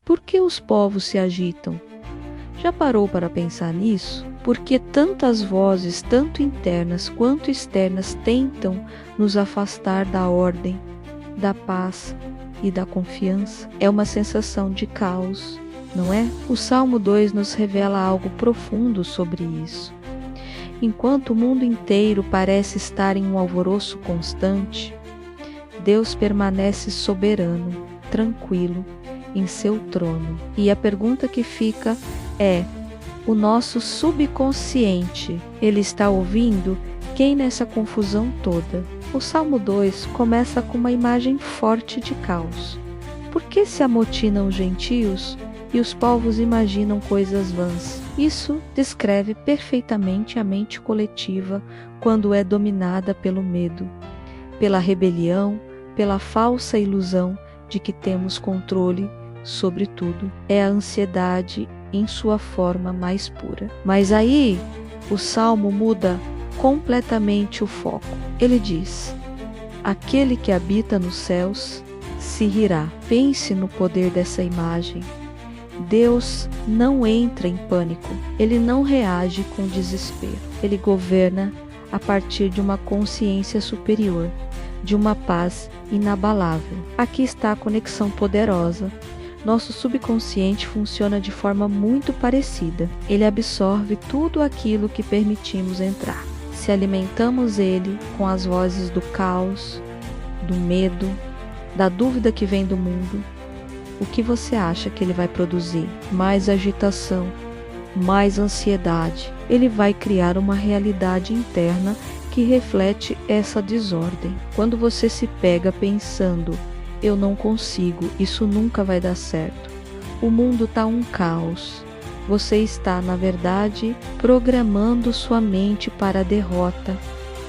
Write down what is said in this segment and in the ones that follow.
Por que os povos se agitam? Já parou para pensar nisso? Porque tantas vozes, tanto internas quanto externas, tentam nos afastar da ordem, da paz e da confiança? É uma sensação de caos, não é? O Salmo 2 nos revela algo profundo sobre isso. Enquanto o mundo inteiro parece estar em um alvoroço constante, Deus permanece soberano, tranquilo, em seu trono. E a pergunta que fica é: o nosso subconsciente, ele está ouvindo quem nessa confusão toda? O Salmo 2 começa com uma imagem forte de caos. Por que se amotinam os gentios e os povos imaginam coisas vãs? Isso descreve perfeitamente a mente coletiva quando é dominada pelo medo, pela rebelião, pela falsa ilusão de que temos controle sobre tudo. É a ansiedade em sua forma mais pura. Mas aí o Salmo muda completamente o foco. Ele diz: aquele que habita nos céus se rirá. Pense no poder dessa imagem. Deus não entra em pânico, ele não reage com desespero. Ele governa a partir de uma consciência superior, de uma paz inabalável. Aqui está a conexão poderosa. Nosso subconsciente funciona de forma muito parecida. Ele absorve tudo aquilo que permitimos entrar. Se alimentamos ele com as vozes do caos, do medo, da dúvida que vem do mundo, o que você acha que ele vai produzir? Mais agitação, mais ansiedade. Ele vai criar uma realidade interna que reflete essa desordem. Quando você se pega pensando: eu não consigo, isso nunca vai dar certo, o mundo está um caos, você está, na verdade, programando sua mente para a derrota,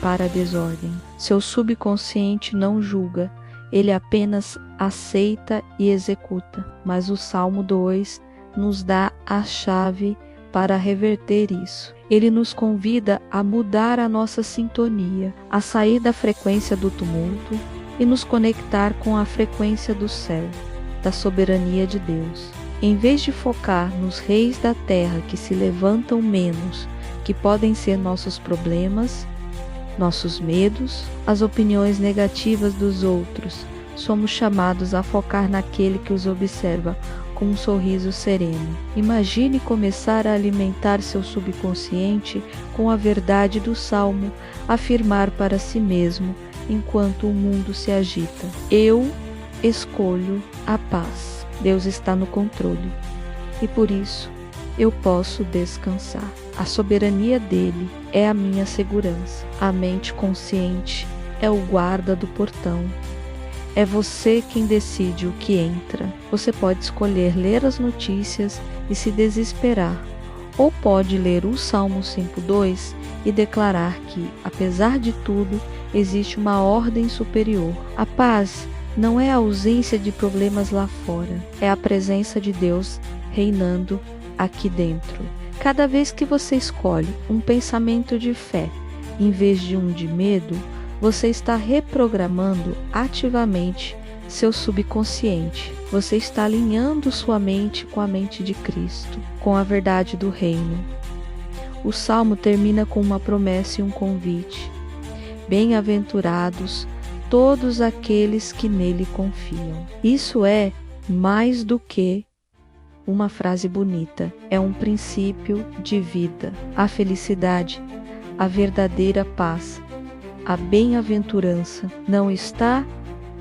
para a desordem. Seu subconsciente não julga, ele apenas aceita e executa. Mas o Salmo 2 nos dá a chave para reverter isso. Ele nos convida a mudar a nossa sintonia, a sair da frequência do tumulto e nos conectar com a frequência do céu, da soberania de Deus. Em vez de focar nos reis da terra que se levantam menos, que podem ser nossos problemas, nossos medos, as opiniões negativas dos outros, somos chamados a focar naquele que os observa com um sorriso sereno. Imagine começar a alimentar seu subconsciente com a verdade do Salmo, afirmar para si mesmo, enquanto o mundo se agita: eu escolho a paz. Deus está no controle e por isso eu posso descansar. A soberania dele é a minha segurança. A mente consciente é o guarda do portão. É você quem decide o que entra. Você pode escolher ler as notícias e se desesperar, ou pode ler o Salmo 5:2 e declarar que, apesar de tudo, existe uma ordem superior. A paz não é a ausência de problemas lá fora, é a presença de Deus reinando aqui dentro. Cada vez que você escolhe um pensamento de fé em vez de um de medo, você está reprogramando ativamente seu subconsciente. Você está alinhando sua mente com a mente de Cristo, com a verdade do reino. O Salmo termina com uma promessa e um convite: bem-aventurados todos aqueles que nele confiam. Isso é mais do que uma frase bonita, é um princípio de vida. A felicidade, a verdadeira paz, a bem-aventurança não está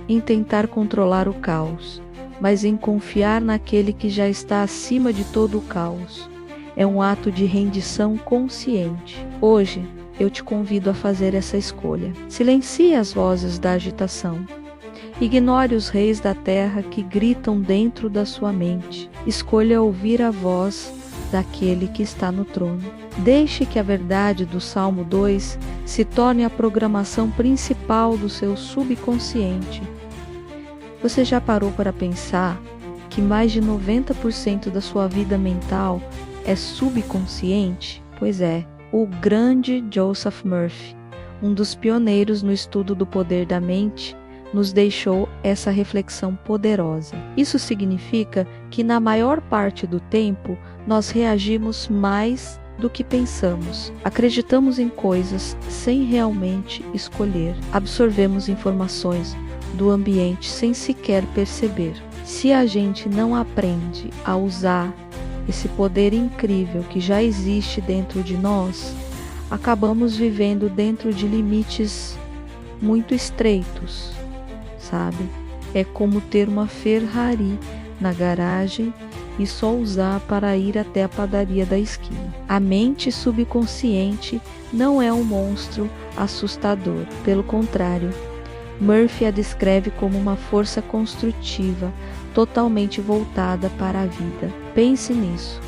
em tentar controlar o caos, mas em confiar naquele que já está acima de todo o caos. É um ato de rendição consciente. Hoje, eu te convido a fazer essa escolha. Silencie as vozes da agitação. Ignore os reis da terra que gritam dentro da sua mente. Escolha ouvir a voz daquele que está no trono. Deixe que a verdade do Salmo 2 se torne a programação principal do seu subconsciente. Você já parou para pensar que mais de 90% da sua vida mental é subconsciente? Pois é, o grande Joseph Murphy, um dos pioneiros no estudo do poder da mente, nos deixou essa reflexão poderosa. Isso significa que na maior parte do tempo nós reagimos mais do que pensamos. Acreditamos em coisas sem realmente escolher. Absorvemos informações do ambiente sem sequer perceber. Se a gente não aprende a usar esse poder incrível que já existe dentro de nós, acabamos vivendo dentro de limites muito estreitos, sabe? É como ter uma Ferrari na garagem e só usar para ir até a padaria da esquina. A mente subconsciente não é um monstro assustador. Pelo contrário, Murphy a descreve como uma força construtiva, totalmente voltada para a vida. Pense nisso.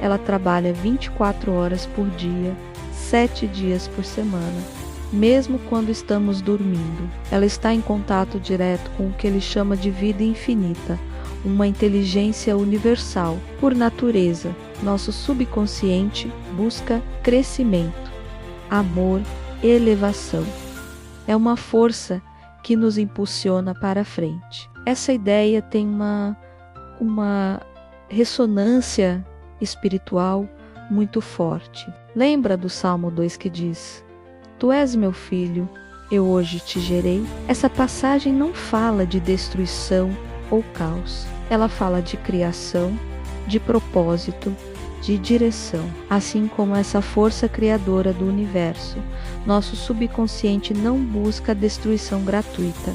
Ela trabalha 24 horas por dia, 7 dias por semana, mesmo quando estamos dormindo. Ela está em contato direto com o que ele chama de vida infinita, uma inteligência universal. Por natureza, nosso subconsciente busca crescimento, amor, elevação. É uma força que nos impulsiona para a frente. Essa ideia tem uma ressonância espiritual muito forte. Lembra do Salmo 2 que diz: Tu és meu filho, eu hoje te gerei? Essa passagem não fala de destruição ou caos. Ela fala de criação, de propósito, de direção. Assim como essa força criadora do universo, nosso subconsciente não busca destruição gratuita.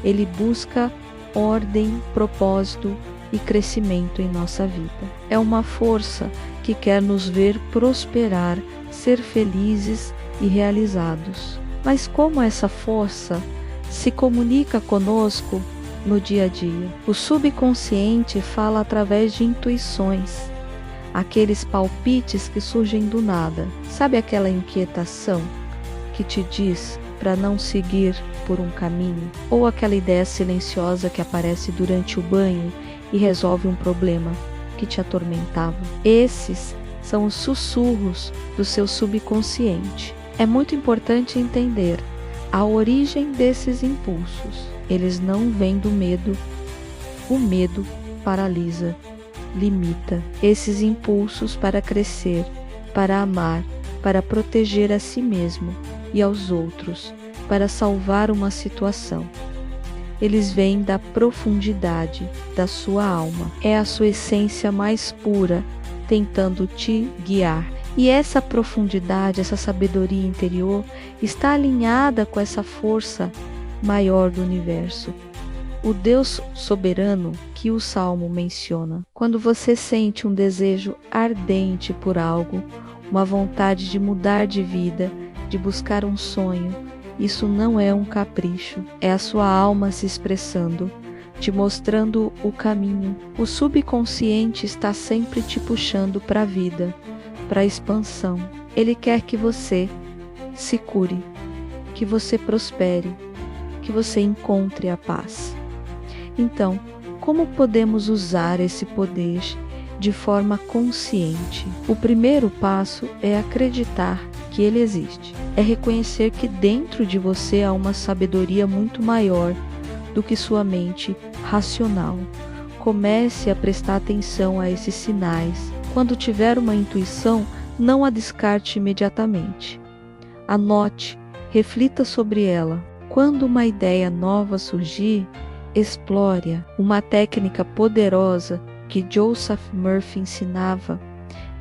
Ele busca ordem, propósito e crescimento em nossa vida. É uma força que quer nos ver prosperar, ser felizes e realizados. Mas como essa força se comunica conosco no dia a dia? O subconsciente fala através de intuições, aqueles palpites que surgem do nada. Sabe aquela inquietação que te diz para não seguir por um caminho? Ou aquela ideia silenciosa que aparece durante o banho e resolve um problema que te atormentava? Esses são os sussurros do seu subconsciente. É muito importante entender a origem desses impulsos. Eles não vêm do medo. O medo paralisa, limita. Esses impulsos para crescer, para amar, para proteger a si mesmo e aos outros, para salvar uma situação. Eles vêm da profundidade da sua alma. É a sua essência mais pura tentando te guiar. E essa profundidade, essa sabedoria interior está alinhada com essa força maior do universo, o Deus soberano que o Salmo menciona. Quando você sente um desejo ardente por algo, uma vontade de mudar de vida, de buscar um sonho, isso não é um capricho, é a sua alma se expressando, te mostrando o caminho. O subconsciente está sempre te puxando para a vida, para a expansão. Ele quer que você se cure, que você prospere, que você encontre a paz. Então, como podemos usar esse poder de forma consciente? O primeiro passo é acreditar que ele existe. É reconhecer que dentro de você há uma sabedoria muito maior do que sua mente racional. Comece a prestar atenção a esses sinais. Quando tiver uma intuição, não a descarte imediatamente. Anote, reflita sobre ela. Quando uma ideia nova surgir, explore-a. Uma técnica poderosa que Joseph Murphy ensinava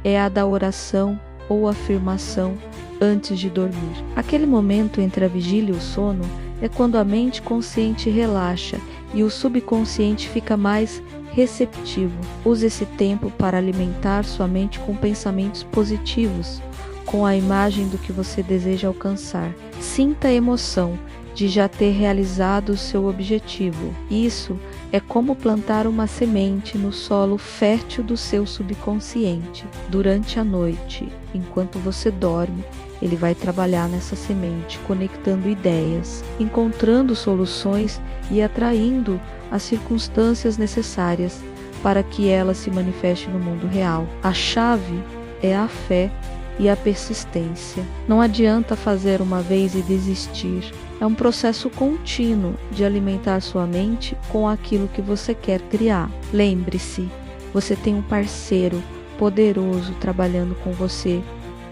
é a da oração ou afirmação antes de dormir. Aquele momento entre a vigília e o sono é quando a mente consciente relaxa e o subconsciente fica mais receptivo. Use esse tempo para alimentar sua mente com pensamentos positivos, com a imagem do que você deseja alcançar. Sinta a emoção de já ter realizado o seu objetivo. Isso é como plantar uma semente no solo fértil do seu subconsciente. Durante a noite, enquanto você dorme, ele vai trabalhar nessa semente, conectando ideias, encontrando soluções e atraindo as circunstâncias necessárias para que ela se manifeste no mundo real. A chave é a fé e a persistência. Não adianta fazer uma vez e desistir. É um processo contínuo de alimentar sua mente com aquilo que você quer criar. Lembre-se, você tem um parceiro poderoso trabalhando com você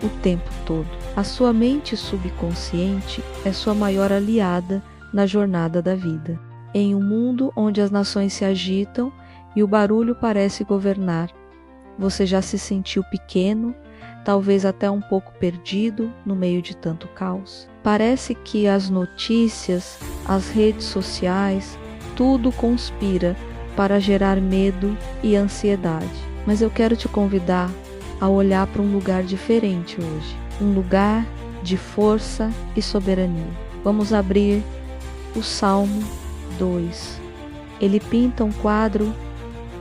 o tempo todo. A sua mente subconsciente é sua maior aliada na jornada da vida. Em um mundo onde as nações se agitam e o barulho parece governar, você já se sentiu pequeno, talvez até um pouco perdido no meio de tanto caos? Parece que as notícias, as redes sociais, tudo conspira para gerar medo e ansiedade. Mas eu quero te convidar a olhar para um lugar diferente hoje, um lugar de força e soberania. Vamos abrir o Salmo 2. Ele pinta um quadro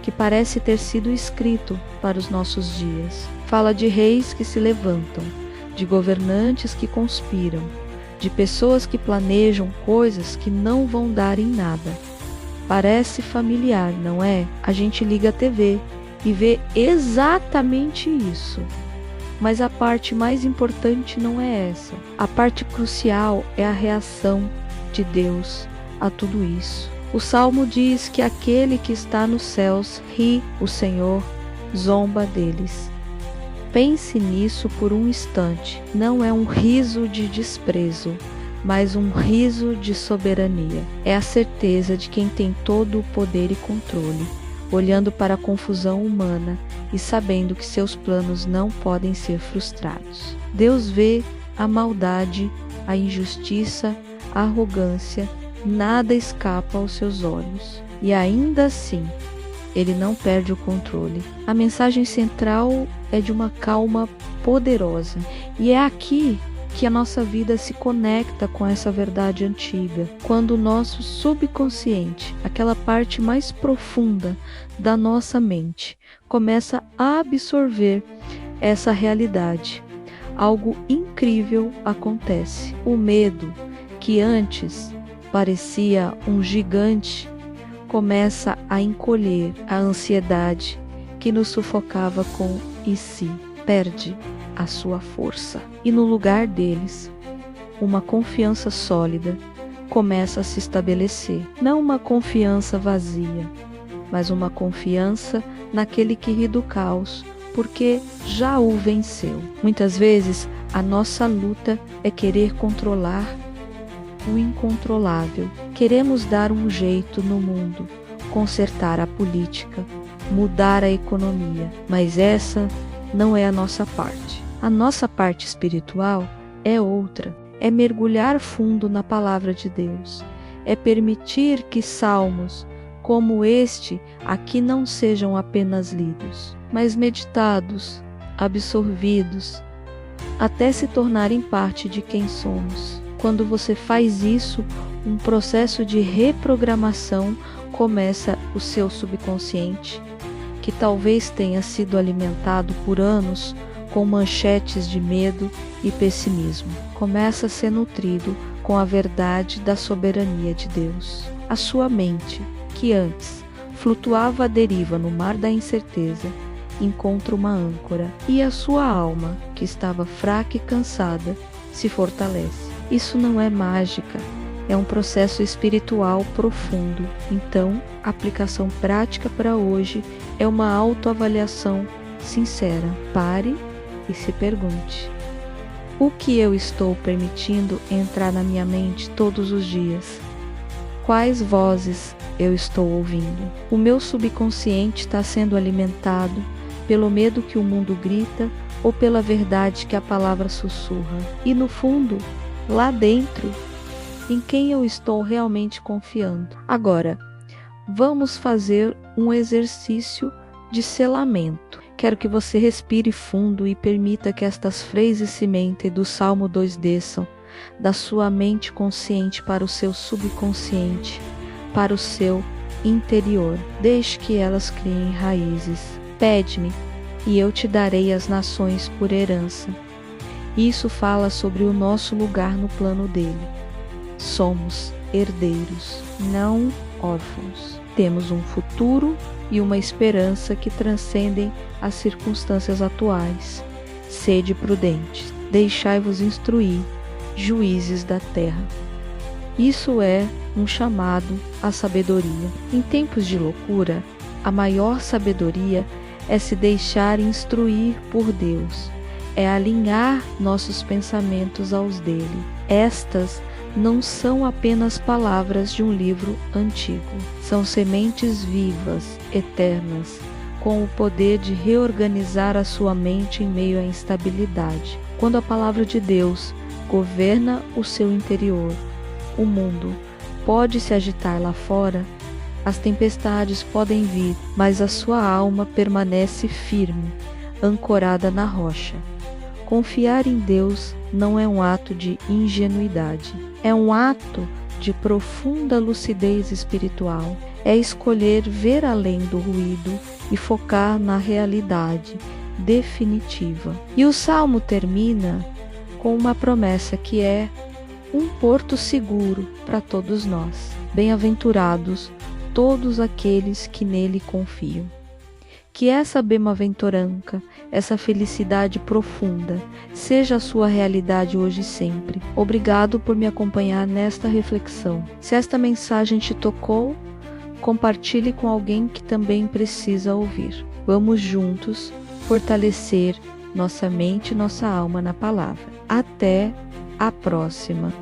que parece ter sido escrito para os nossos dias. Fala de reis que se levantam, de governantes que conspiram, de pessoas que planejam coisas que não vão dar em nada. Parece familiar, não é? A gente liga a TV e vê exatamente isso. Mas a parte mais importante não é essa. A parte crucial é a reação de Deus a tudo isso. O Salmo diz que aquele que está nos céus ri, o Senhor zomba deles. Pense nisso por um instante. Não é um riso de desprezo, mas um riso de soberania. É a certeza de quem tem todo o poder e controle, olhando para a confusão humana e sabendo que seus planos não podem ser frustrados. Deus vê a maldade, a injustiça, a arrogância, nada escapa aos seus olhos. E ainda assim, Ele não perde o controle. A mensagem central é de uma calma poderosa. E é aqui que a nossa vida se conecta com essa verdade antiga. Quando o nosso subconsciente, aquela parte mais profunda da nossa mente, começa a absorver essa realidade, algo incrível acontece. O medo, que antes parecia um gigante, começa a encolher. A ansiedade, que nos sufocava com "e se?", perde a sua força. E no lugar deles, uma confiança sólida começa a se estabelecer. Não uma confiança vazia, mas uma confiança naquele que ri do caos, porque já o venceu. Muitas vezes, a nossa luta é querer controlar o incontrolável. Queremos dar um jeito no mundo, consertar a política, mudar a economia, mas essa não é a nossa parte. A nossa parte espiritual é outra, é mergulhar fundo na palavra de Deus, é permitir que salmos como este aqui não sejam apenas lidos, mas meditados, absorvidos, até se tornarem parte de quem somos. Quando você faz isso, um processo de reprogramação começa o seu subconsciente, que talvez tenha sido alimentado por anos com manchetes de medo e pessimismo. Começa a ser nutrido com a verdade da soberania de Deus. A sua mente, que antes flutuava à deriva no mar da incerteza, encontra uma âncora, e a sua alma, que estava fraca e cansada, se fortalece. Isso não é mágica, é um processo espiritual profundo. Então, a aplicação prática para hoje é uma autoavaliação sincera. Pare e se pergunte: o que eu estou permitindo entrar na minha mente todos os dias? Quais vozes eu estou ouvindo? O meu subconsciente está sendo alimentado pelo medo que o mundo grita ou pela verdade que a palavra sussurra? E no fundo, lá dentro, em quem eu estou realmente confiando? Agora, vamos fazer um exercício de selamento. Quero que você respire fundo e permita que estas frases sementem do Salmo 2 desçam da sua mente consciente para o seu subconsciente, para o seu interior. Deixe que elas criem raízes. Pede-me, e eu te darei as nações por herança. Isso fala sobre o nosso lugar no plano dele. Somos herdeiros, não órfãos. Temos um futuro e uma esperança que transcendem as circunstâncias atuais. Sede prudentes, deixai-vos instruir, juízes da terra. Isso é um chamado à sabedoria. Em tempos de loucura, a maior sabedoria é se deixar instruir por Deus, é alinhar nossos pensamentos aos dele. Estas não são apenas palavras de um livro antigo, são sementes vivas, eternas, com o poder de reorganizar a sua mente em meio à instabilidade. Quando a palavra de Deus governa o seu interior, o mundo pode se agitar lá fora, as tempestades podem vir, mas a sua alma permanece firme, ancorada na rocha. Confiar em Deus não é um ato de ingenuidade, é um ato de profunda lucidez espiritual. É escolher ver além do ruído e focar na realidade definitiva. E o Salmo termina com uma promessa que é um porto seguro para todos nós. Bem-aventurados todos aqueles que nele confiam. Que essa bem-aventurança, essa felicidade profunda, seja a sua realidade hoje e sempre. Obrigado por me acompanhar nesta reflexão. Se esta mensagem te tocou, compartilhe com alguém que também precisa ouvir. Vamos juntos fortalecer nossa mente e nossa alma na palavra. Até a próxima!